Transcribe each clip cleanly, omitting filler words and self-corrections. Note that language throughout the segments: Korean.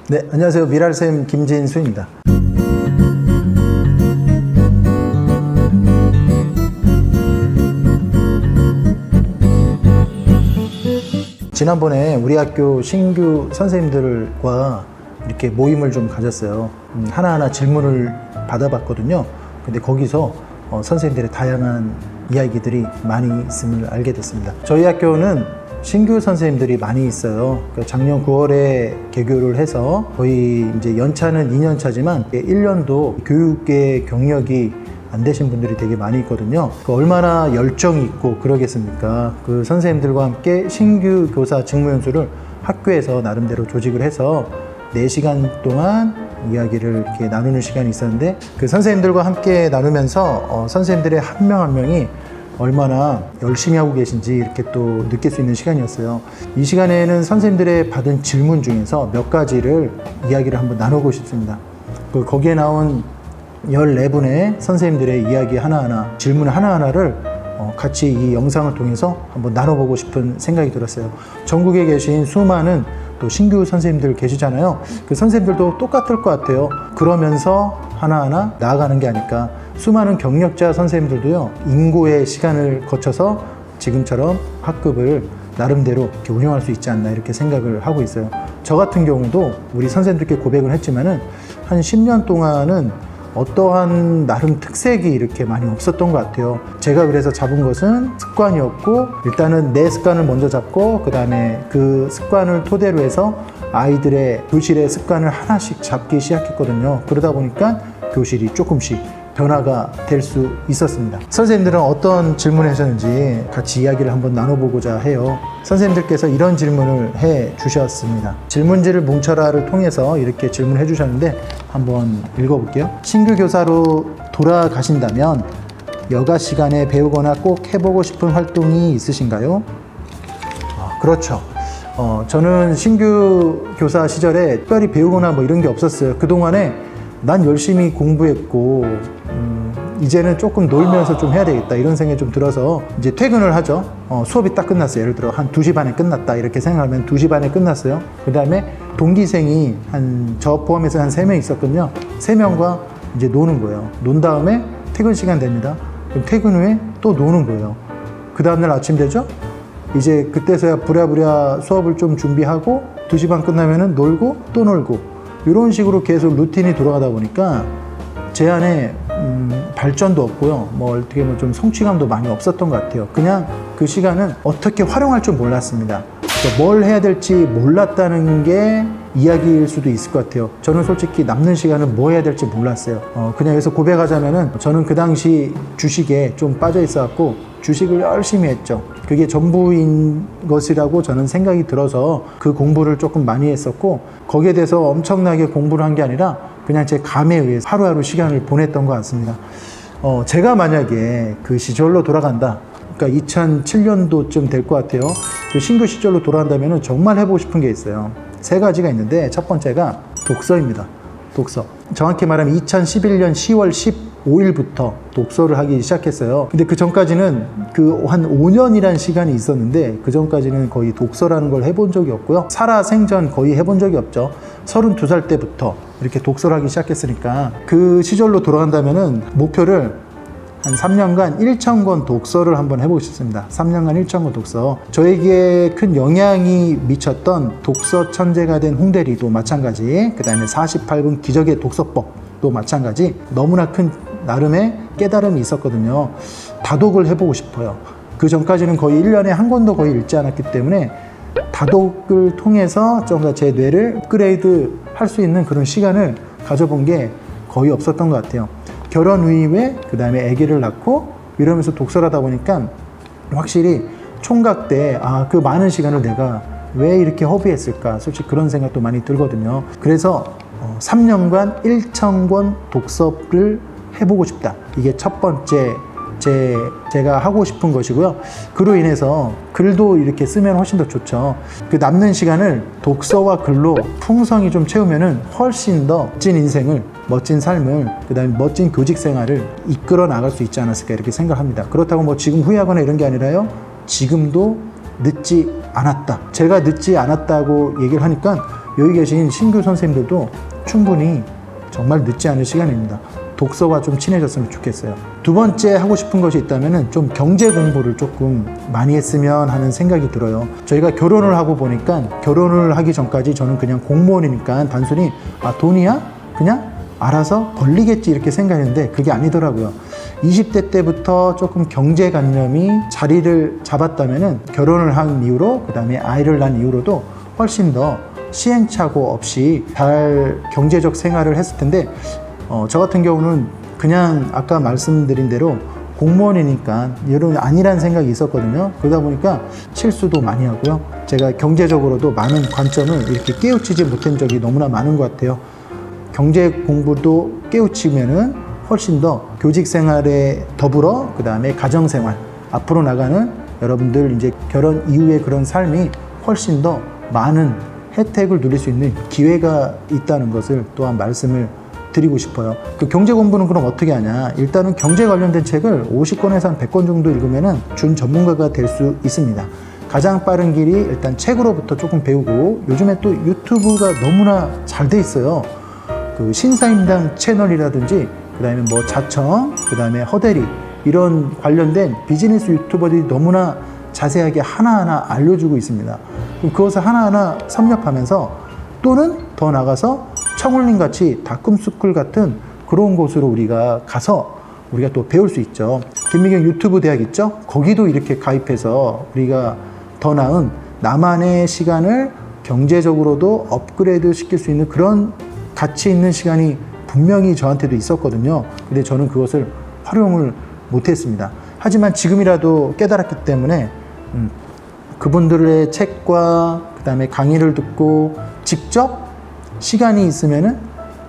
네, 안녕하세요. 미랄쌤 김진수입니다. 지난번에 우리 학교 신규 선생님들과 이렇게 모임을 좀 가졌어요. 하나하나 질문을 받아봤거든요. 근데 거기서 선생님들의 다양한 이야기들이 많이 있음을 알게 됐습니다. 저희 학교는 신규 선생님들이 많이 있어요. 작년 9월에 개교를 해서 거의 이제 연차는 2년 차지만 1년도 교육계 경력이 안 되신 분들이 되게 많이 있거든요. 얼마나 열정이 있고 그러겠습니까? 그 선생님들과 함께 신규 교사 직무연수를 학교에서 나름대로 조직을 해서 4시간 동안 이야기를 이렇게 나누는 시간이 있었는데, 그 선생님들과 함께 나누면서 선생님들의 한 명 한 명이 얼마나 열심히 하고 계신지 이렇게 또 느낄 수 있는 시간이었어요. 이 시간에는 선생님들의 받은 질문 중에서 몇 가지를 이야기를 한번 나누고 싶습니다. 거기에 나온 14분의 선생님들의 이야기 하나하나, 질문 하나하나를 같이 이 영상을 통해서 한번 나눠보고 싶은 생각이 들었어요. 전국에 계신 수많은 또 신규 선생님들 계시잖아요. 그 선생님들도 똑같을 것 같아요. 그러면서 하나하나 나아가는 게 아닐까. 수많은 경력자 선생님들도요, 인고의 시간을 거쳐서 지금처럼 학급을 나름대로 이렇게 운영할 수 있지 않나, 이렇게 생각을 하고 있어요. 저 같은 경우도 우리 선생님들께 고백을 했지만은 한 10년 동안은 어떠한 나름 특색이 이렇게 많이 없었던 것 같아요. 제가 그래서 잡은 것은 습관이었고, 일단은 내 습관을 먼저 잡고 그 다음에 그 습관을 토대로 해서 아이들의 교실의 습관을 하나씩 잡기 시작했거든요. 그러다 보니까 교실이 조금씩 변화가 될 수 있었습니다. 선생님들은 어떤 질문을 하셨는지 같이 이야기를 한번 나눠보고자 해요. 선생님들께서 이런 질문을 해 주셨습니다. 질문지를 뭉쳐라를 통해서 이렇게 질문해 주셨는데 한번 읽어볼게요. 신규 교사로 돌아가신다면 여가 시간에 배우거나 꼭 해보고 싶은 활동이 있으신가요? 그렇죠. 저는 신규 교사 시절에 특별히 배우거나 뭐 이런 게 없었어요. 그동안에 난 열심히 공부했고 이제는 조금 놀면서 좀 해야 되겠다, 이런 생각이 좀 들어서 이제 퇴근을 하죠. 수업이 딱 끝났어요. 예를 들어 한 2시 반에 끝났다 이렇게 생각하면 2시 반에 끝났어요. 그 다음에 동기생이 저 포함해서 한 3명 있었거든요. 3명과 이제 노는 거예요. 논 다음에 퇴근 시간 됩니다. 그럼 퇴근 후에 또 노는 거예요. 그 다음날 아침 되죠. 이제 그때서야 부랴부랴 수업을 좀 준비하고 2시 반 끝나면은 놀고 또 놀고, 이런 식으로 계속 루틴이 돌아가다 보니까 제 안에 발전도 없고요. 뭐 어떻게 보면 좀 성취감도 많이 없었던 것 같아요. 그냥 그 시간은 어떻게 활용할 줄 몰랐습니다. 뭘 해야 될지 몰랐다는 게 이야기일 수도 있을 것 같아요. 저는 솔직히 남는 시간은 뭐 해야 될지 몰랐어요. 그냥 여기서 고백하자면은 저는 그 당시 주식에 좀 빠져 있어갖고 주식을 열심히 했죠. 그게 전부인 것이라고 저는 생각이 들어서 그 공부를 조금 많이 했었고, 거기에 대해서 엄청나게 공부를 한 게 아니라 그냥 제 감에 의해서 하루하루 시간을 보냈던 것 같습니다. 제가 만약에 그 시절로 돌아간다, 그러니까 2007년도쯤 될 것 같아요. 그 신규 시절로 돌아간다면 정말 해보고 싶은 게 있어요. 3가지가 있는데, 첫 번째가 독서입니다. 독서. 정확히 말하면 2011년 10월 15일부터 독서를 하기 시작했어요. 근데 그 전까지는 한 5년이라는 시간이 있었는데, 그 전까지는 거의 독서라는 걸 해본 적이 없고요. 살아생전 거의 해본 적이 없죠. 32살 때부터 이렇게 독서를 하기 시작했으니까 그 시절로 돌아간다면은 목표를 한 3년간 1,000권 독서를 한번 해보고 싶습니다. 3년간 1,000권 독서. 저에게 큰 영향이 미쳤던 독서 천재가 된 홍대리도 마찬가지, 그 다음에 48분 기적의 독서법도 마찬가지, 너무나 큰 나름의 깨달음이 있었거든요. 다독을 해보고 싶어요. 그 전까지는 거의 1년에 한 권도 거의 읽지 않았기 때문에 다독을 통해서 좀 더 제 뇌를 업그레이드 할 수 있는 그런 시간을 가져본 게 거의 없었던 것 같아요. 결혼 이후에 그 다음에 아기를 낳고 이러면서 독서를 하다 보니까 확실히 총각 때 그 많은 시간을 내가 왜 이렇게 허비했을까, 솔직히 그런 생각도 많이 들거든요. 그래서 3년간 1,000권 독서를 해보고 싶다, 이게 첫 번째 제가 하고 싶은 것이고요. 그로 인해서 글도 이렇게 쓰면 훨씬 더 좋죠. 그 남는 시간을 독서와 글로 풍성히 좀 채우면은 훨씬 더 멋진 인생을, 멋진 삶을, 그 다음에 멋진 교직 생활을 이끌어 나갈 수 있지 않았을까, 이렇게 생각합니다. 그렇다고 뭐 지금 후회하거나 이런 게 아니라요, 지금도 늦지 않았다. 제가 늦지 않았다고 얘기를 하니까 여기 계신 신규 선생님들도 충분히 정말 늦지 않은 시간입니다. 독서와 좀 친해졌으면 좋겠어요. 두 번째 하고 싶은 것이 있다면 좀 경제 공부를 조금 많이 했으면 하는 생각이 들어요. 저희가 결혼을 하고 보니까 결혼을 하기 전까지 저는 그냥 공무원이니까 단순히 돈이야? 그냥 알아서 벌리겠지 이렇게 생각했는데 그게 아니더라고요. 20대 때부터 조금 경제관념이 자리를 잡았다면 결혼을 한 이후로, 그 다음에 아이를 낳은 이후로도 훨씬 더 시행착오 없이 잘 경제적 생활을 했을 텐데 저 같은 경우는 그냥 아까 말씀드린 대로 공무원이니까 이런 아니란 생각이 있었거든요. 그러다 보니까 실수도 많이 하고요. 제가 경제적으로도 많은 관점을 이렇게 깨우치지 못한 적이 너무나 많은 것 같아요. 경제 공부도 깨우치면은 훨씬 더 교직 생활에 더불어 그 다음에 가정 생활 앞으로 나가는 여러분들 이제 결혼 이후의 그런 삶이 훨씬 더 많은 혜택을 누릴 수 있는 기회가 있다는 것을 또한 말씀을 드리고 싶어요. 그 경제 공부는 그럼 어떻게 하냐? 일단은 경제 관련된 책을 50권에서 한 100권 정도 읽으면은 준 전문가가 될 수 있습니다. 가장 빠른 길이 일단 책으로부터 조금 배우고, 요즘에 또 유튜브가 너무나 잘 돼 있어요. 그 신사임당 채널이라든지 그다음에 뭐 자청, 그다음에 허대리 이런 관련된 비즈니스 유튜버들이 너무나 자세하게 하나하나 알려주고 있습니다. 그럼 그것을 하나하나 섭렵하면서 또는 더 나가서 청울림 같이 다꿈스쿨 같은 그런 곳으로 우리가 가서 우리가 또 배울 수 있죠. 김미경 유튜브 대학 있죠? 거기도 이렇게 가입해서 우리가 더 나은 나만의 시간을 경제적으로도 업그레이드 시킬 수 있는 그런 가치 있는 시간이 분명히 저한테도 있었거든요. 근데 저는 그것을 활용을 못했습니다. 하지만 지금이라도 깨달았기 때문에 그분들의 책과 그 다음에 강의를 듣고 직접 시간이 있으면은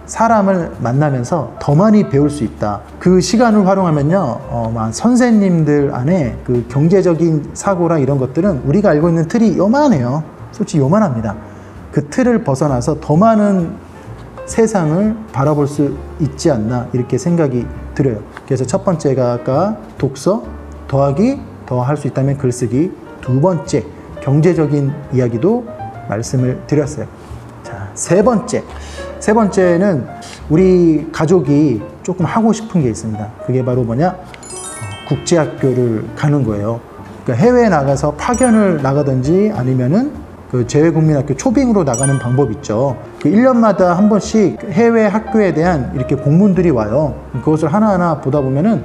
사람을 만나면서 더 많이 배울 수 있다. 그 시간을 활용하면요, 선생님들 안에 그 경제적인 사고랑 이런 것들은 우리가 알고 있는 틀이 요만해요. 솔직히 요만합니다. 그 틀을 벗어나서 더 많은 세상을 바라볼 수 있지 않나 이렇게 생각이 들어요. 그래서 첫 번째가 아까 독서 더하기 더 할 수 있다면 글쓰기, 두 번째 경제적인 이야기도 말씀을 드렸어요. 자, 세 번째는 우리 가족이 조금 하고 싶은 게 있습니다. 그게 바로 뭐냐? 국제학교를 가는 거예요. 그러니까 해외에 나가서 파견을 나가든지 아니면은 그 재외국민학교 초빙으로 나가는 방법이 있죠. 그 1년마다 한 번씩 해외 학교에 대한 이렇게 공문들이 와요. 그것을 하나하나 보다 보면은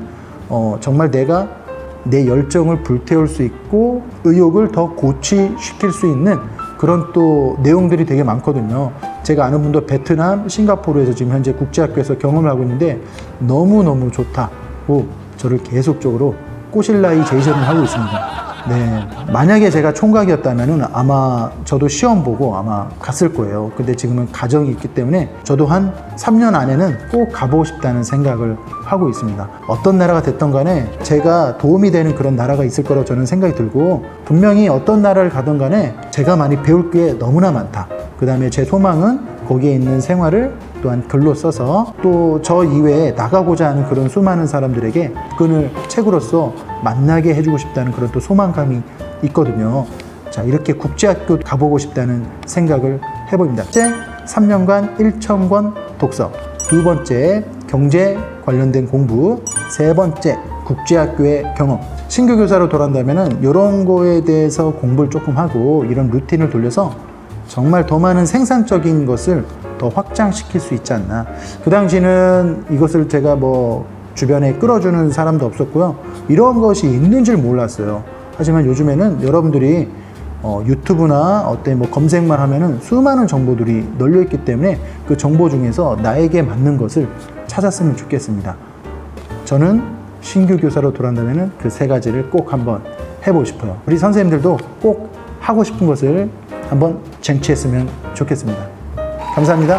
정말 내가 내 열정을 불태울 수 있고 의욕을 더 고취시킬 수 있는 그런 또 내용들이 되게 많거든요. 제가 아는 분도 베트남, 싱가포르에서 지금 현재 국제학교에서 경험을 하고 있는데 너무너무 좋다고 저를 계속적으로 꼬실 나이 제시를 하고 있습니다. 네, 만약에 제가 총각이었다면 아마 저도 시험 보고 아마 갔을 거예요. 근데 지금은 가정이 있기 때문에 저도 한 3년 안에는 꼭 가보고 싶다는 생각을 하고 있습니다. 어떤 나라가 됐던 간에 제가 도움이 되는 그런 나라가 있을 거라고 저는 생각이 들고, 분명히 어떤 나라를 가든 간에 제가 많이 배울 게 너무나 많다. 그 다음에 제 소망은 거기에 있는 생활을 또한 글로 써서 또 저 이외에 나가고자 하는 그런 수많은 사람들에게 그걸 책으로서 만나게 해주고 싶다는 그런 또 소망감이 있거든요. 자, 이렇게 국제학교 가보고 싶다는 생각을 해봅니다. 첫째, 3년간 1,000권 독서. 두 번째, 경제 관련된 공부. 세 번째, 국제학교의 경험. 신규 교사로 돌아간다면 이런 거에 대해서 공부를 조금 하고 이런 루틴을 돌려서 정말 더 많은 생산적인 것을 더 확장시킬 수 있지 않나. 그 당시는 이것을 제가 뭐 주변에 끌어주는 사람도 없었고요. 이런 것이 있는 줄 몰랐어요. 하지만 요즘에는 여러분들이 유튜브나 어떤 뭐 검색만 하면은 수많은 정보들이 널려 있기 때문에 그 정보 중에서 나에게 맞는 것을 찾았으면 좋겠습니다. 저는 신규 교사로 돌아간다면 그 세 가지를 꼭 한번 해보고 싶어요. 우리 선생님들도 꼭 하고 싶은 것을 한번 쟁취했으면 좋겠습니다. 감사합니다.